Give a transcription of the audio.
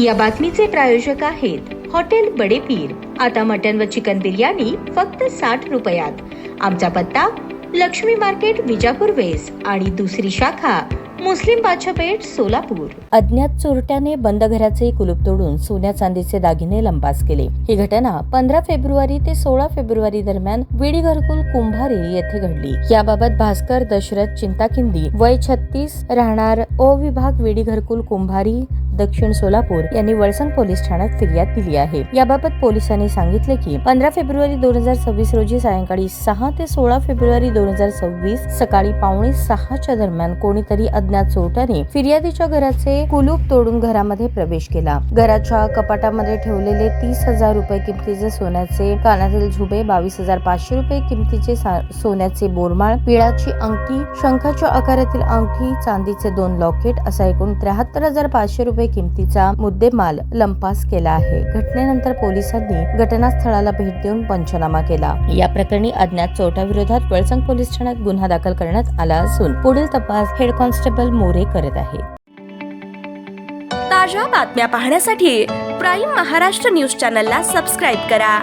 या बातमीचे प्रायोजक आहेत हॉटेल बडे पीर। आता मटन व चिकन बिर्याणी फक्त 60 रुपयात। आमचा पत्ता लक्ष्मी मार्केट विजापूर वेस्ट आणि दुसरी शाखा मुस्लिम बादशाहपेठ सोलापूर। अज्ञात चोरट्याने बंद घराचे कुलूप तोडून सोन्या चांदीचे दागिने लंपास केले। ही घटना 15 फेब्रुवारी ते 16 फेब्रुवारी दरम्यान विडी घरकुल कुंभारे येथे घडली। याबाबत भास्कर दशरथ चिंताकिंदी वय 36 राहणार ओ विभाग विडी घरकुल कुंभारी दक्षिण सोलापूर यांनी वळसंग पोलीस ठाण्यात फिर्याद दिली आहे। याबाबत पोलिसांनी सांगितले की 15 फेब्रुवारी 2026 रोजी सायंकाळी 6 ते 16 फेब्रुवारी 2026 सकाळी 5:45 दरम्यान कोणीतरी अज्ञात चोरट्याने फिर्यादीच्या घराचे कुलूप तोडून घरामध्ये प्रवेश केला। घराच्या कपाटामध्ये ठेवलेले 30,000 रुपये किमतीचे सोन्याचे कानातील झुबे, 22,500 रुपये किमतीचे सोन्याचे बोरमाळ, पिळाची अंगठी, शंखाच्या आकारातील अंगठी, चांदीचे 2 लॉकेट असा एकूण 73,500 रुपये किमतीचा मुद्देमाल लंपास केला आहे। घटनेनंतर पोलिसांनी घटनास्थळाला भेट देऊन पंचनामा केला। या प्रकरणी अज्ञात चोरट्याविरोधात वळसंग पोलीस ठाण्यात गुन्हा दाखल करण्यात आला असून पुढील तपास हेड कॉन्स्टेबल मोरे करत आहे। ताज्या बातम्या पाहण्यासाठी प्राईम महाराष्ट्र न्यूज चॅनलला सबस्क्राईब करा।